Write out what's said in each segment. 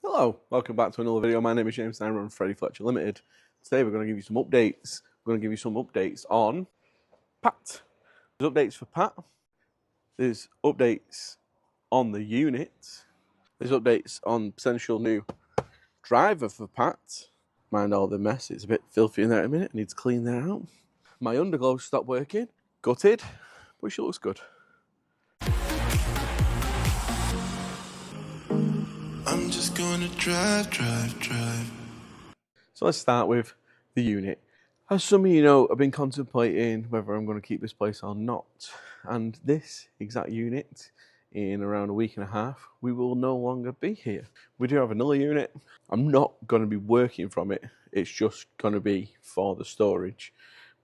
Hello, welcome back to another video. My name is James and I run Freddie Fletcher Ltd. Today we're going to give you some updates. We're going to give you some updates on Pat. There's updates for Pat. There's updates on the unit. There's updates on potential new driver for Pat. Mind all the mess, it's a bit filthy in there in a minute. I need to clean that out. My underglow stopped working. Gutted, but she looks good. I'm just gonna drive. So let's start with the unit. As some of you know, I've been contemplating whether I'm going to keep this place or not. And this exact unit, in around a week and a half, we will no longer be here. We do have another unit. I'm not going to be working from it. It's just going to be for the storage.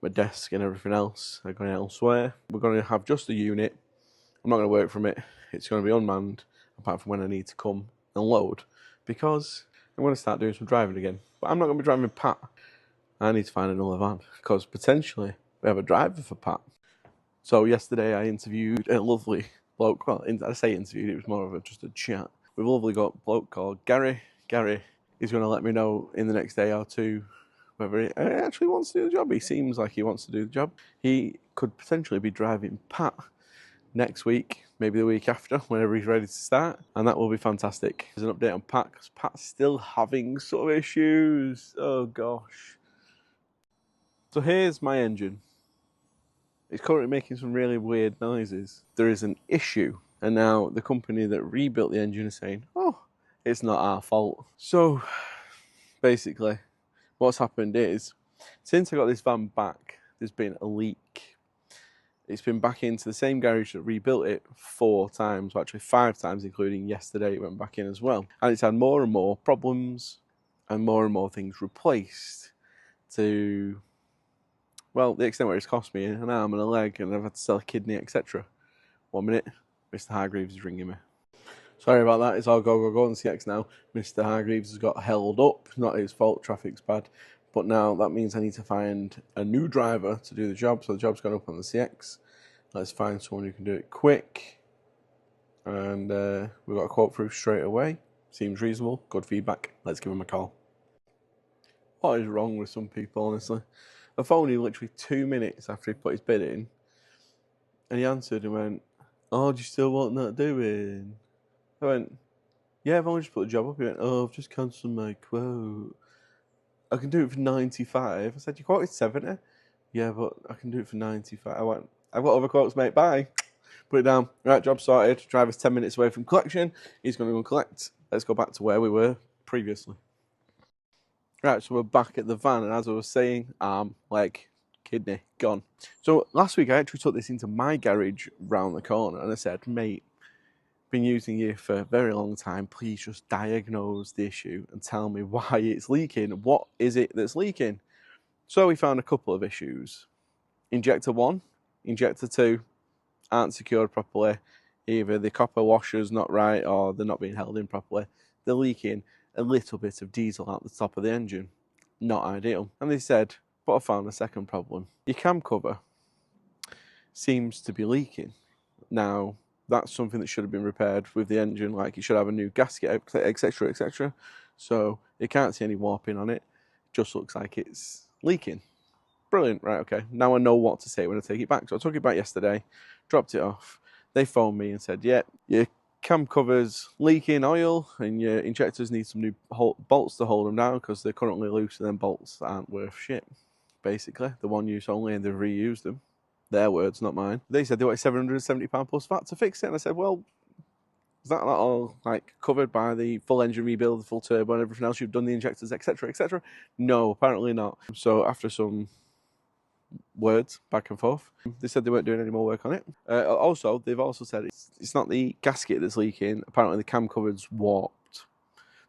My desk and everything else are going elsewhere. We're going to have just the unit. I'm not going to work from it. It's going to be unmanned, apart from when I need to come and load, because I'm going to start doing some driving again. But I'm not going to be driving Pat. I need to find another van, because potentially we have a driver for Pat. So yesterday I interviewed a lovely bloke. Well, I say interviewed, it was more of just a chat with a lovely bloke called Gary. Gary is going to let me know in the next day or two whether he actually wants to do the job. He seems like he wants to do the job. He could potentially be driving Pat next week, maybe the week after, whenever he's ready to start, and that will be fantastic. There's an update on Pat, because Pat's still having some issues. Oh gosh. So here's my engine. It's currently making some really weird noises. There is an issue, and now the company that rebuilt the engine is saying, oh, it's not our fault. So basically what's happened is, since I got this van back, there's been a leak. It's been back into the same garage that rebuilt it 4 times, or actually 5 times, including yesterday it went back in as well. And it's had more and more problems and more things replaced to, well, the extent where it's cost me an arm and a leg, and I've had to sell a kidney, etc. 1 minute, Mr. Hargreaves is ringing me. Sorry about that, it's all go on CX now. Mr. Hargreaves has got held up, not his fault, traffic's bad. But now that means I need to find a new driver to do the job, so the job's gone up on the CX. Let's find someone who can do it quick. And we got a quote through straight away. Seems reasonable, good feedback. Let's give him a call. What is wrong with some people, honestly? I phoned him literally 2 minutes after he put his bid in, and he answered and went, oh, do you still want that doing? I went, yeah, I've only just put the job up. He went, oh, I've just cancelled my quote. I can do it for 95. I said, you quoted 70? Yeah, but I can do it for 95. I went, I've got other quotes, mate, bye. Put it down. Right, job sorted. Driver's 10 minutes away from collection. He's going to go and collect. Let's go back to where we were previously. Right, so we're back at the van, and as I was saying, leg, kidney, gone. So last week I actually took this into my garage round the corner, and I said, mate, been using you for a very long time, please just diagnose the issue and tell me why it's leaking. What is it that's leaking? So we found a couple of issues. Injector 1, injector 2 aren't secured properly. Either the copper washer's not right, or they're not being held in properly. They're leaking a little bit of diesel out the top of the engine. Not ideal. And they said, but I found a second problem. Your cam cover seems to be leaking. Now, that's something that should have been repaired with the engine, like it should have a new gasket, etc, etc. So you can't see any warping on it. It just looks like it's leaking. Brilliant, right, okay. Now I know what to say when I take it back. So I took it back yesterday, dropped it off. They phoned me and said, yeah, your cam cover's leaking oil and your injectors need some new bolts to hold them down, because they're currently loose and them bolts aren't worth shit. Basically, they're one use only and they've reused them. Their words, not mine. They said they wanted £770 plus VAT to fix it, and I said, well, is that all like covered by the full engine rebuild, the full turbo and everything else? You've done the injectors, etc, etc. No, apparently not. So after some words back and forth, they said they weren't doing any more work on it. Also, they've also said it's not the gasket that's leaking. Apparently the cam cover's warped.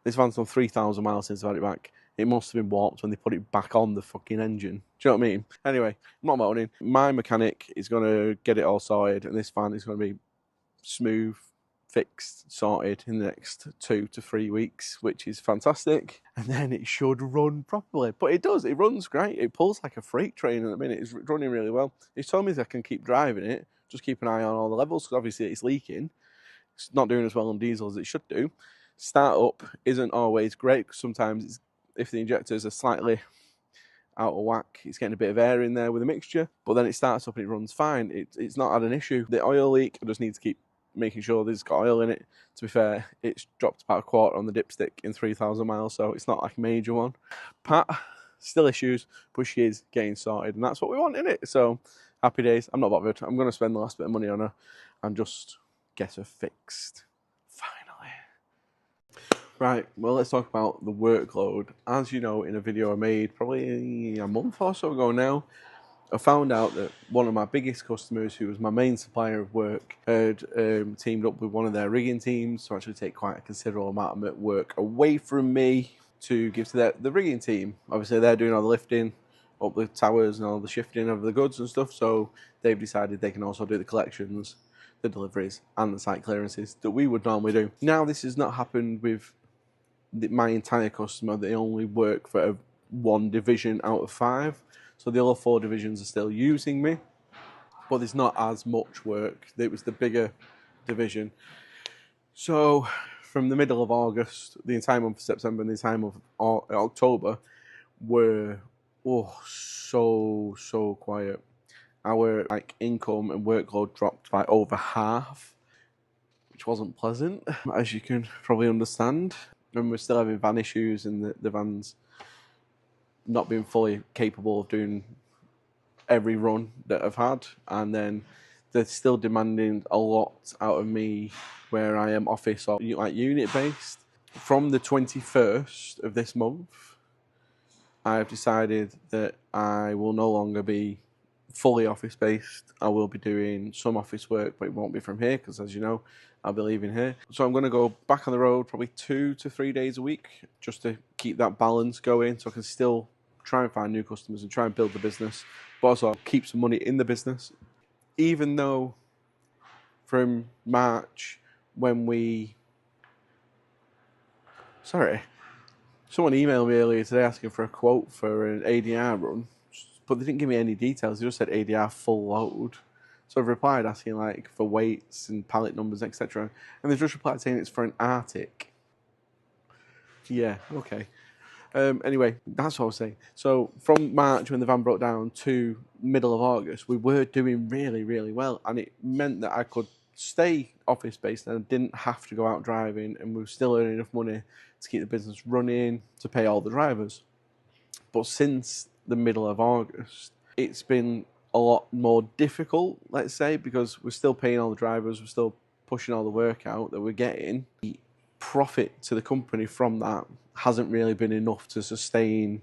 This van's done 3,000 miles since I've had it back. It must have been warped when they put it back on the fucking engine. Do you know what I mean? Anyway, I'm not moaning. My mechanic is going to get it all sorted, and this van is going to be smooth, fixed, sorted in the next 2 to 3 weeks, which is fantastic. And then it should run properly. But it does. It runs great. It pulls like a freight train at the minute. It's running really well. He's told me that I can keep driving it. Just keep an eye on all the levels, because obviously it's leaking. It's not doing as well on diesel as it should do. Startup isn't always great, because sometimes if the injectors are slightly out of whack, it's getting a bit of air in there with a mixture, but then it starts up and it runs fine. It's not had an issue. The oil leak, I just need to keep making sure there's got oil in it. To be fair, it's dropped about a quarter on the dipstick in 3,000 miles, so it's not like a major one. Pat, still issues, but she is getting sorted, and that's what we want, innit? So, happy days. I'm not bothered. I'm going to spend the last bit of money on her and just get her fixed. Finally. Right, well, let's talk about the workload. As you know, in a video I made probably a month or so ago now, I found out that one of my biggest customers, who was my main supplier of work, had teamed up with one of their rigging teams to actually take quite a considerable amount of work away from me to give to the rigging team. Obviously, they're doing all the lifting up the towers and all the shifting of the goods and stuff, so they've decided they can also do the collections, the deliveries, and the site clearances that we would normally do. Now, this has not happened with my entire customer. They only work for one division out of 5, so the other 4 divisions are still using me, but there's not as much work. It was the bigger division. So from the middle of August, the entire month of September and the entire month of October were so quiet. Our income and workload dropped by over half, which wasn't pleasant, as you can probably understand. And we're still having van issues, and the van's not being fully capable of doing every run that I've had. And then they're still demanding a lot out of me where I am office or unit based. From the 21st of this month, I've decided that I will no longer be fully office based. I will be doing some office work, but it won't be from here, because as you know, I'll be leaving here. So I'm going to go back on the road probably 2 to 3 days a week, just to keep that balance going, so I can still try and find new customers and try and build the business, but also keep some money in the business. Even though from March, when someone emailed me earlier today asking for a quote for an ADR run, but they didn't give me any details. They just said ADR full load. So I've replied asking for weights and pallet numbers, etc. And they've just replied saying it's for an Arctic. Yeah, okay. Anyway, that's what I was saying. So from March, when the van broke down, to middle of August, we were doing really, really well. And it meant that I could stay office-based and I didn't have to go out driving, and we were still earning enough money to keep the business running, to pay all the drivers. But since the middle of August, it's been a lot more difficult, let's say, because we're still paying all the drivers, we're still pushing all the work out that we're getting. The profit to the company from that hasn't really been enough to sustain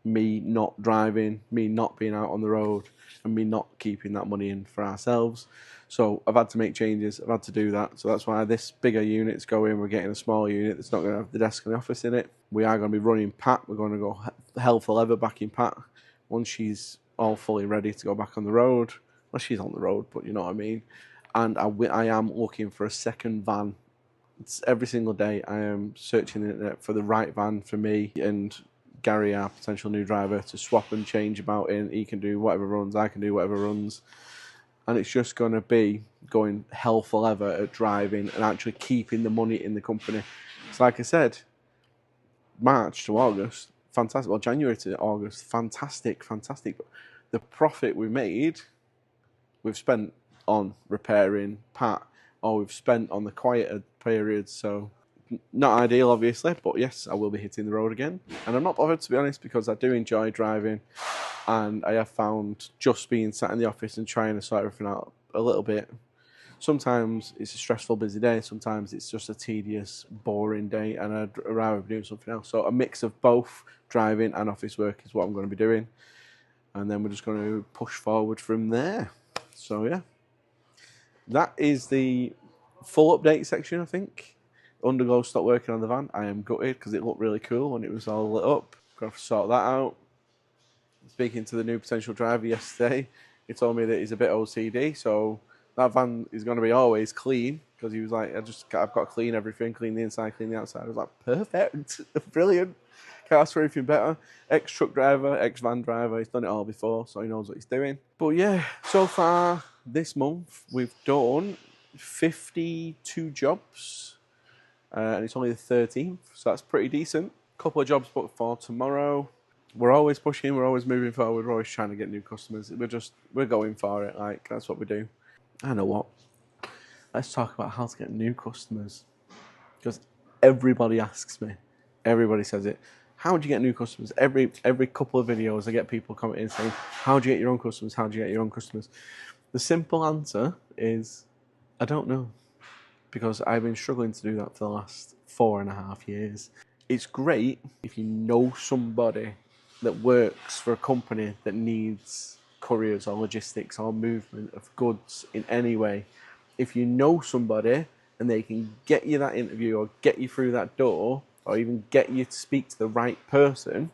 me not driving, me not being out on the road, and me not keeping that money in for ourselves. So I've had to make changes, I've had to do that. So that's why this bigger unit's going. We're getting a small unit that's not going to have the desk and the office in it. We are going to be running Pat. We're going to go hell for leather back in Pat once she's all fully ready to go back on the road. Well, she's on the road, but you know what I mean. And I am looking for a second van. It's every single day I am searching the internet for the right van for me and Gary, our potential new driver, to swap and change about in. He can do whatever runs, I can do whatever runs. And it's just going to be going hell for leather at driving and actually keeping the money in the company. So like I said, March to August, fantastic. Well, January to August, fantastic. But the profit we made, we've spent on repairing Pat, or we've spent on the quieter periods. So not ideal, obviously, but yes, I will be hitting the road again. And I'm not bothered, to be honest, because I do enjoy driving, and I have found just being sat in the office and trying to sort everything out a little bit. Sometimes it's a stressful, busy day. Sometimes it's just a tedious, boring day, and I'd rather be doing something else. So a mix of both driving and office work is what I'm going to be doing. And then we're just going to push forward from there. So yeah, that is the full update section, I think. Underglow stopped working on the van. I am gutted because it looked really cool when it was all lit up. Got to sort that out. Speaking to the new potential driver yesterday, he told me that he's a bit OCD, so that van is going to be always clean, because he was like, I've got to clean everything, clean the inside, clean the outside. I was like, perfect, brilliant. Can't ask for anything better. Ex-truck driver, ex-van driver, he's done it all before, so he knows what he's doing. But yeah, so far this month we've done 52 jobs. and it's only the 13th, so that's pretty decent. Couple of jobs booked for tomorrow. We're always pushing, we're always moving forward, we're always trying to get new customers. We're going for it, like, that's what we do. I know what. Let's talk about how to get new customers. Because everybody asks me, everybody says it. How do you get new customers? Every couple of videos I get people commenting saying, how do you get your own customers? How do you get your own customers? The simple answer is, I don't know. Because I've been struggling to do that for the last 4.5 years. It's great if you know somebody that works for a company that needs couriers or logistics or movement of goods in any way. If you know somebody and they can get you that interview or get you through that door or even get you to speak to the right person,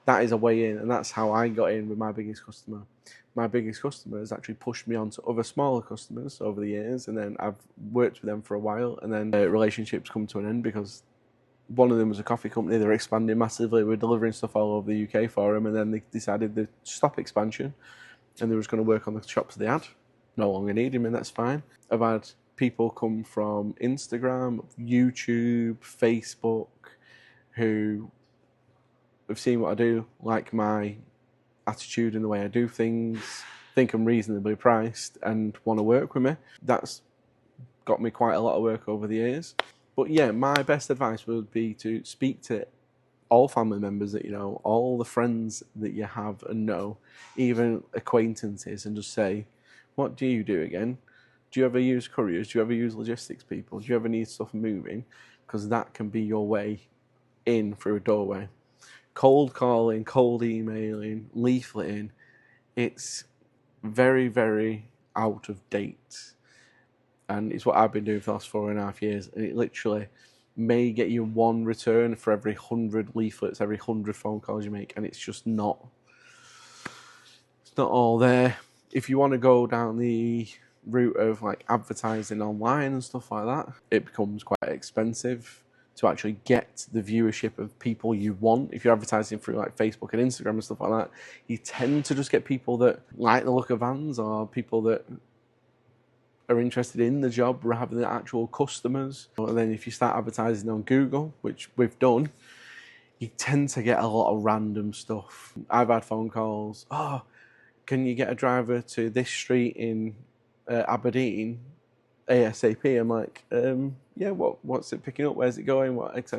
that is a way in, and that's how I got in with my biggest customer. My biggest customer has actually pushed me on to other smaller customers over the years, and then I've worked with them for a while, and then relationships come to an end because one of them was a coffee company. They're expanding massively. We're delivering stuff all over the UK for them, and then they decided to stop expansion, and they were just going to work on the shops they had. No longer need them, and that's fine. I've had people come from Instagram, YouTube, Facebook, who have seen what I do, like my attitude and the way I do things, think I'm reasonably priced, and want to work with me. That's got me quite a lot of work over the years. But yeah, my best advice would be to speak to all family members that you know, all the friends that you have and know, even acquaintances, and just say, what do you do again? Do you ever use couriers? Do you ever use logistics people? Do you ever need stuff moving? Because that can be your way in through a doorway. Cold calling, cold emailing, leafleting, it's very, very out of date. And it's what I've been doing for the last 4.5 years. And it literally may get you one return for every 100 leaflets, every 100 phone calls you make. And it's just not, it's not all there. If you want to go down the route of like advertising online and stuff like that, it becomes quite expensive to actually get the viewership of people you want. If you're advertising through like Facebook and Instagram and stuff like that, you tend to just get people that like the look of vans or people that are interested in the job rather than actual customers. And then if you start advertising on Google, which we've done, you tend to get a lot of random stuff. I've had phone calls, oh, can you get a driver to this street in Aberdeen ASAP? I'm like, yeah, what's it picking up? Where's it going? What?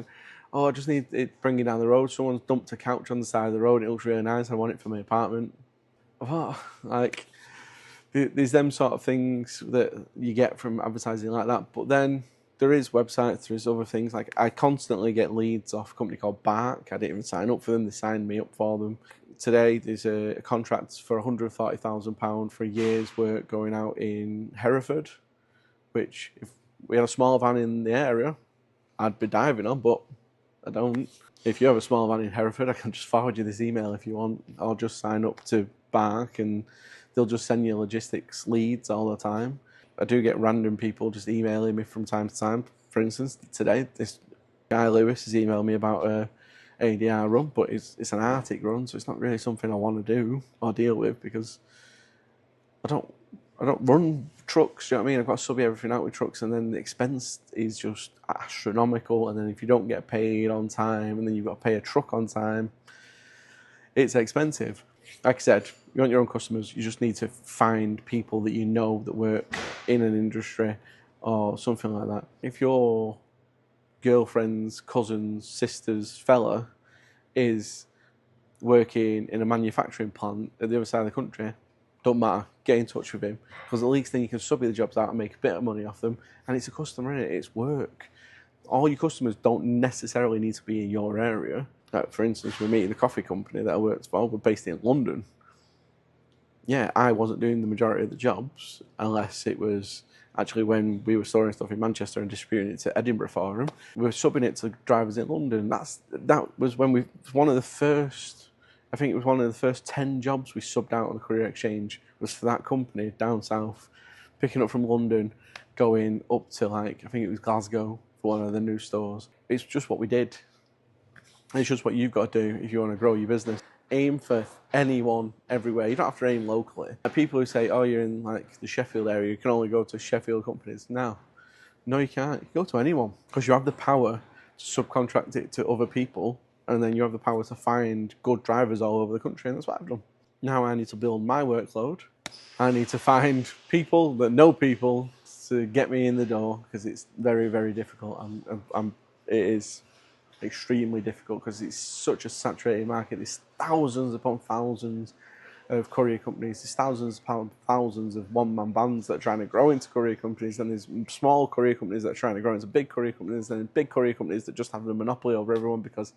Oh, I just need it bringing down the road. Someone's dumped a couch on the side of the road. It looks really nice. I want it for my apartment. Oh, like, there's them sort of things that you get from advertising like that. But then there is websites, there's other things. Like I constantly get leads off a company called Bark. I didn't even sign up for them. They signed me up for them. Today there's a contract for £140,000 for a year's work going out in Hereford, which if we had a small van in the area, I'd be diving on, but I don't. If you have a small van in Hereford, I can just forward you this email if you want. I'll just sign up to Bark and they'll just send you logistics leads all the time. I do get random people just emailing me from time to time. For instance, today, this guy Lewis has emailed me about a ADR run, but it's an Arctic run, so it's not really something I want to do or deal with because I don't run trucks, do you know what I mean? I've got to sub everything out with trucks, and then the expense is just astronomical, and then if you don't get paid on time, and then you've got to pay a truck on time, it's expensive. Like I said, you want your own customers, you just need to find people that you know that work in an industry or something like that. If your girlfriend's cousin's sister's fella is working in a manufacturing plant at the other side of the country, don't matter, get in touch with him, because at least then you can sub the jobs out and make a bit of money off them, and it's a customer, innit? It's work. All your customers don't necessarily need to be in your area. Like for instance, with me, the coffee company that I worked for, we're based in London. Yeah, I wasn't doing the majority of the jobs unless it was actually when we were storing stuff in Manchester and distributing it to Edinburgh for them. We were subbing it to drivers in London. That was when we, one of the first, I think it was one of the first 10 jobs we subbed out on the Courier Exchange was for that company down south, picking up from London, going up to like, I think it was Glasgow for one of the new stores. It's just what we did. It's just what you've got to do if you want to grow your business. Aim for anyone everywhere. You don't have to aim locally. People who say, oh, you're in like the Sheffield area, you can only go to Sheffield companies. No. No, you can't. You go to anyone because you have the power to subcontract it to other people, and then you have the power to find good drivers all over the country, and that's what I've done. Now I need to build my workload. I need to find people that know people to get me in the door because it's very, very difficult. It is extremely difficult because it's such a saturated market. There's thousands upon thousands of courier companies. There's thousands upon thousands of one-man bands that are trying to grow into courier companies, and there's small courier companies that are trying to grow into big courier companies, and big courier companies that just have the monopoly over everyone because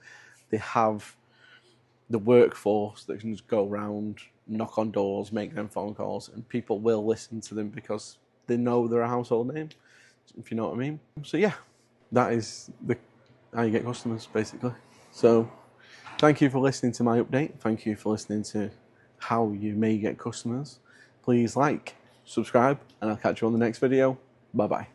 they have the workforce that can just go around, knock on doors, make them phone calls, and people will listen to them because they know they're a household name, if you know what I mean. So yeah, that is how you get customers, basically. So thank you for listening to my update. Thank you for listening to how you may get customers. Please like, subscribe, and I'll catch you on the next video. Bye bye.